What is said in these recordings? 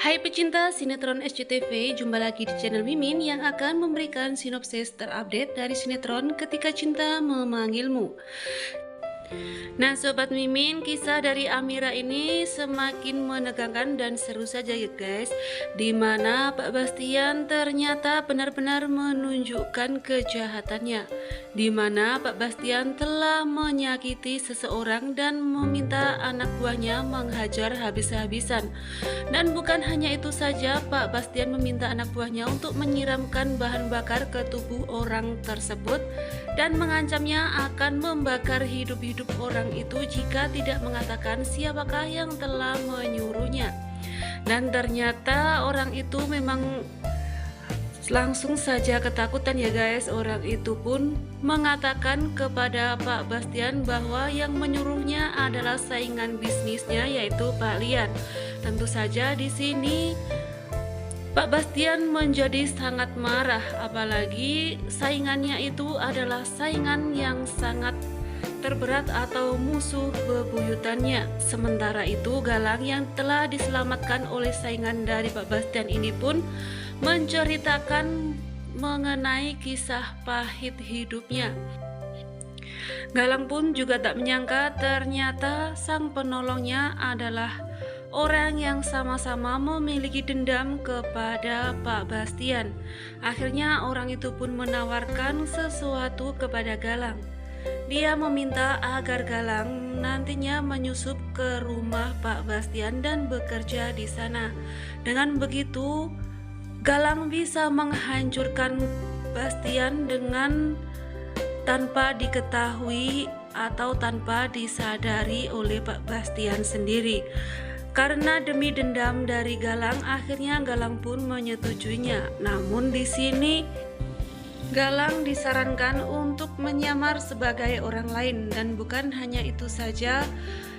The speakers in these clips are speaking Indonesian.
Hai pecinta sinetron SCTV, jumpa lagi di channel Mimin yang akan memberikan sinopsis terupdate dari sinetron Ketika Cinta Memanggilmu. Nah Sobat Mimin, kisah dari Amira ini semakin menegangkan dan seru saja ya guys, dimana Pak Bastian ternyata benar-benar menunjukkan kejahatannya, dimana Pak Bastian telah menyakiti seseorang dan meminta anak buahnya menghajar habis-habisan. Dan bukan hanya itu saja, Pak Bastian meminta anak buahnya untuk menyiramkan bahan bakar ke tubuh orang tersebut dan mengancamnya akan membakar hidup-hidup orang itu jika tidak mengatakan siapakah yang telah menyuruhnya. Dan ternyata orang itu memang langsung saja ketakutan ya guys. Orang itu pun mengatakan kepada Pak Bastian bahwa yang menyuruhnya adalah saingan bisnisnya, yaitu Pak Lian. Tentu saja di sini Pak Bastian menjadi sangat marah, apalagi saingannya itu adalah saingan yang sangat terberat atau musuh bebuyutannya. Sementara itu Galang yang telah diselamatkan oleh saingan dari Pak Bastian ini pun menceritakan mengenai kisah pahit hidupnya. Galang pun juga tak menyangka ternyata sang penolongnya adalah orang yang sama-sama memiliki dendam kepada Pak Bastian. Akhirnya orang itu pun menawarkan sesuatu kepada Galang. Dia meminta agar Galang nantinya menyusup ke rumah Pak Bastian dan bekerja di sana. Dengan begitu, Galang bisa menghancurkan Bastian dengan tanpa diketahui atau tanpa disadari oleh Pak Bastian sendiri. Karena demi dendam dari Galang, akhirnya Galang pun menyetujuinya. Namun di sini Galang disarankan untuk menyamar sebagai orang lain, dan bukan hanya itu saja,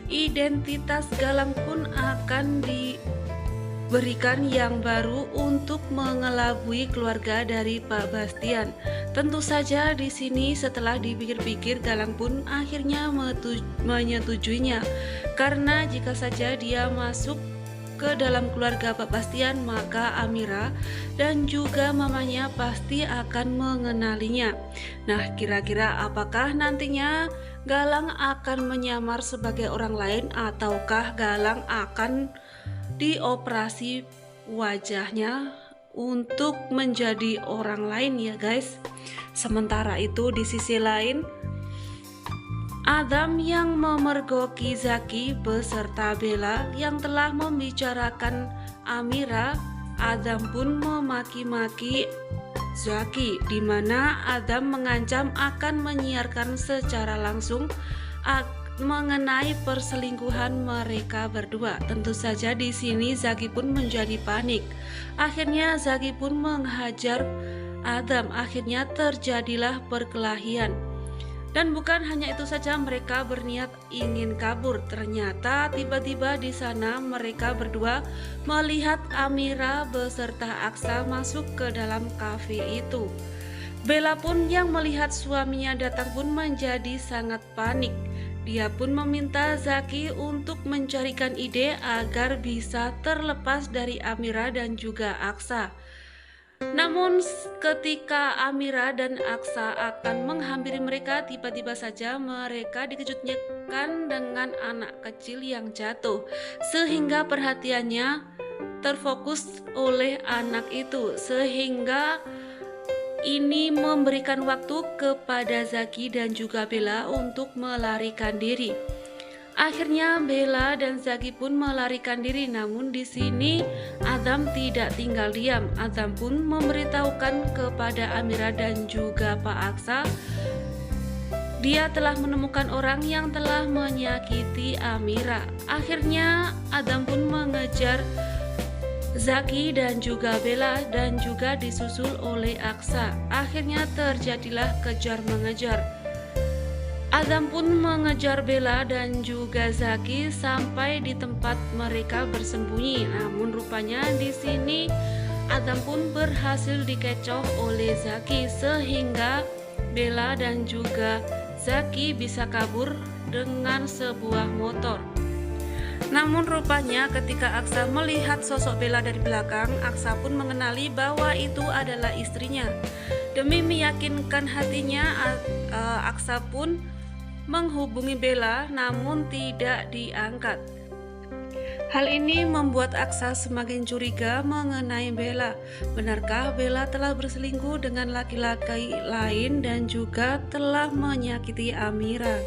identitas Galang pun akan diberikan yang baru untuk mengelabui keluarga dari Pak Bastian. Tentu saja di sini setelah dipikir-pikir Galang pun akhirnya menyetujuinya, karena jika saja dia masuk ke dalam keluarga Pak Bastian, maka Amira dan juga mamanya pasti akan mengenalinya. Nah, kira-kira apakah nantinya Galang akan menyamar sebagai orang lain, ataukah Galang akan dioperasi wajahnya untuk menjadi orang lain ya guys. Sementara itu di sisi lain, Adam yang memergoki Zaki beserta Bella yang telah membicarakan Amira, Adam pun memaki-maki Zaki, di mana Adam mengancam akan menyiarkan secara langsung mengenai perselingkuhan mereka berdua. Tentu saja di sini Zaki pun menjadi panik. Akhirnya Zaki pun menghajar Adam. Akhirnya terjadilah perkelahian. Dan bukan hanya itu saja, mereka berniat ingin kabur. Ternyata tiba-tiba di sana mereka berdua melihat Amira beserta Aksa masuk ke dalam kafe itu. Bella pun yang melihat suaminya datang pun menjadi sangat panik. Dia pun meminta Zaki untuk mencarikan ide agar bisa terlepas dari Amira dan juga Aksa. Namun ketika Amira dan Aksa akan menghampiri mereka, tiba-tiba saja mereka dikejutkan dengan anak kecil yang jatuh, sehingga perhatiannya terfokus oleh anak itu, sehingga ini memberikan waktu kepada Zaki dan juga Bella untuk melarikan diri. Akhirnya Bella dan Zaki pun melarikan diri, namun di sini Adam tidak tinggal diam. Adam pun memberitahukan kepada Amira dan juga Pak Aksa dia telah menemukan orang yang telah menyakiti Amira. Akhirnya Adam pun mengejar Zaki dan juga Bella dan juga disusul oleh Aksa. Akhirnya terjadilah kejar-mengejar. Adam pun mengejar Bella dan juga Zaki sampai di tempat mereka bersembunyi. Namun rupanya di sini Adam pun berhasil dikecoh oleh Zaki, sehingga Bella dan juga Zaki bisa kabur dengan sebuah motor. Namun rupanya ketika Aksa melihat sosok Bella dari belakang, Aksa pun mengenali bahwa itu adalah istrinya. Demi meyakinkan hatinya, Aksa pun menghubungi Bella namun tidak diangkat. Hal ini membuat Aksa semakin curiga mengenai Bella. Benarkah Bella telah berselingkuh dengan laki-laki lain dan juga telah menyakiti Amira?